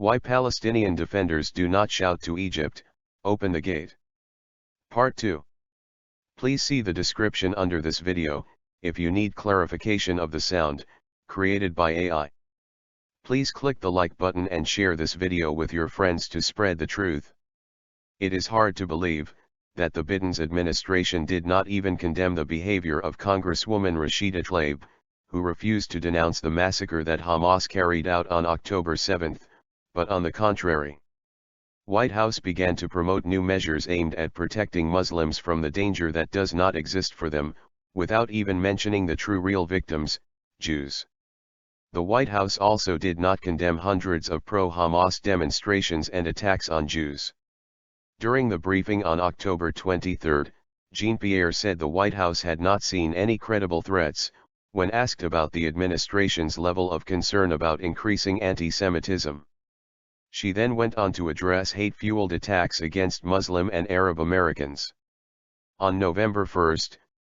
Why Palestinian defenders do not shout to Egypt, "Open the gate." Part 2. Please see the description under this video, if you need clarification of the sound, created by AI. Please click the like button and share this video with your friends to spread the truth. It is hard to believe that the Biden's administration did not even condemn the behavior of Congresswoman Rashida Tlaib, who refused to denounce the massacre that Hamas carried out on October 7, but on the contrary. White House began to promote new measures aimed at protecting Muslims from the danger that does not exist for them, without even mentioning the true real victims, Jews. The White House also did not condemn hundreds of pro-Hamas demonstrations and attacks on Jews. During the briefing on October 23, Jean-Pierre said the White House had not seen any credible threats, when asked about the administration's level of concern about increasing anti-Semitism. She then went on to address hate-fueled attacks against Muslim and Arab Americans. On November 1,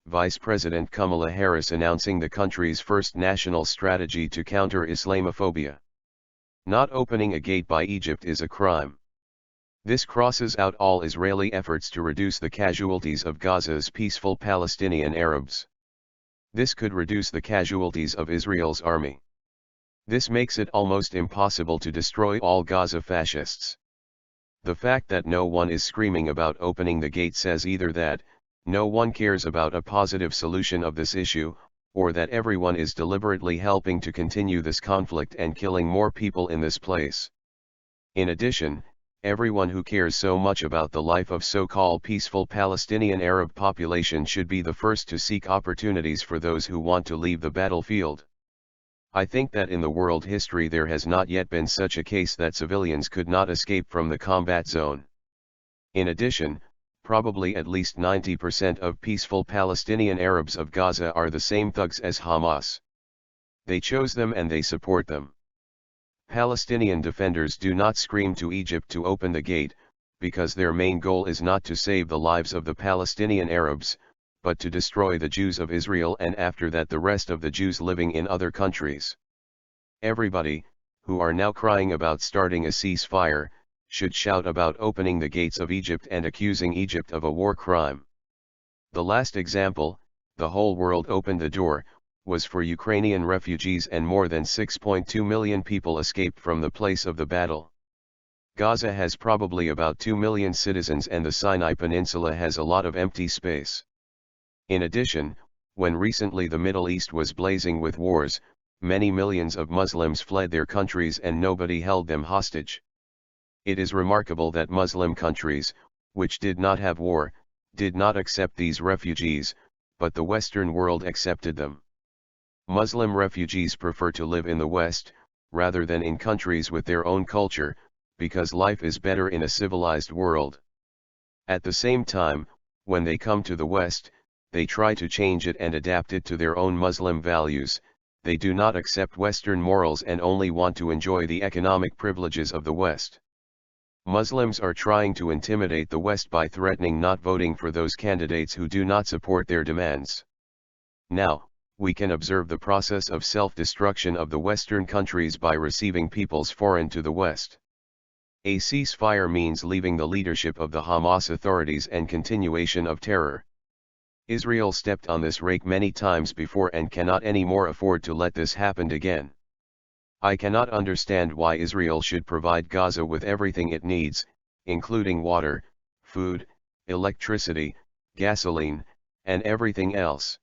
Vice President Kamala Harris announcing the country's first national strategy to counter Islamophobia. Not opening a gate by Egypt is a crime. This crosses out all Israeli efforts to reduce the casualties of Gaza's peaceful Palestinian Arabs. This could reduce the casualties of Israel's army. This makes it almost impossible to destroy all Gaza fascists. The fact that no one is screaming about opening the gate says either that no one cares about a positive solution of this issue, or that everyone is deliberately helping to continue this conflict and killing more people in this place. In addition, everyone who cares so much about the life of so-called peaceful Palestinian Arab population should be the first to seek opportunities for those who want to leave the battlefield. I think that in the world history there has not yet been such a case that civilians could not escape from the combat zone. In addition, probably at least 90% of peaceful Palestinian Arabs of Gaza are the same thugs as Hamas. They chose them and they support them. Palestinian defenders do not scream to Egypt to open the gate, because their main goal is not to save the lives of the Palestinian Arabs, but to destroy the Jews of Israel and after that the rest of the Jews living in other countries. Everybody, who are now crying about starting a ceasefire, should shout about opening the gates of Egypt and accusing Egypt of a war crime. The last example, the whole world opened the door, was for Ukrainian refugees and more than 6.2 million people escaped from the place of the battle. Gaza has probably about 2 million citizens and the Sinai Peninsula has a lot of empty space. In addition, when recently the Middle East was blazing with wars, many millions of Muslims fled their countries and nobody held them hostage. It is remarkable that Muslim countries, which did not have war, did not accept these refugees, but the Western world accepted them. Muslim refugees prefer to live in the West, rather than in countries with their own culture, because life is better in a civilized world. At the same time, when they come to the West, they try to change it and adapt it to their own Muslim values. They do not accept Western morals and only want to enjoy the economic privileges of the West. Muslims are trying to intimidate the West by threatening not voting for those candidates who do not support their demands. Now, we can observe the process of self-destruction of the Western countries by receiving peoples foreign to the West. A ceasefire means leaving the leadership of the Hamas authorities and continuation of terror. Israel stepped on this rake many times before and cannot anymore afford to let this happen again. I cannot understand why Israel should provide Gaza with everything it needs, including water, food, electricity, gasoline, and everything else.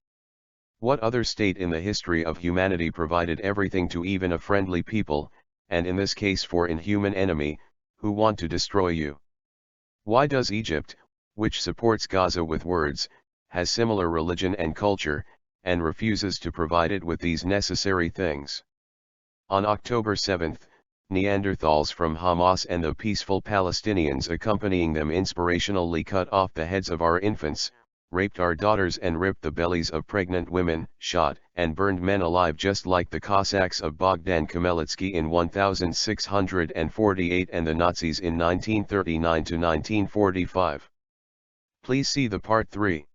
What other state in the history of humanity provided everything to even a friendly people, and in this case for an inhuman enemy, who want to destroy you? Why does Egypt, which supports Gaza with words, has similar religion and culture, and refuses to provide it with these necessary things? On October 7, Neanderthals from Hamas and the peaceful Palestinians accompanying them inspirationally cut off the heads of our infants, raped our daughters and ripped the bellies of pregnant women, shot and burned men alive just like the Cossacks of Bogdan Khmelnytsky in 1648 and the Nazis in 1939 to 1945. Please see the Part 3.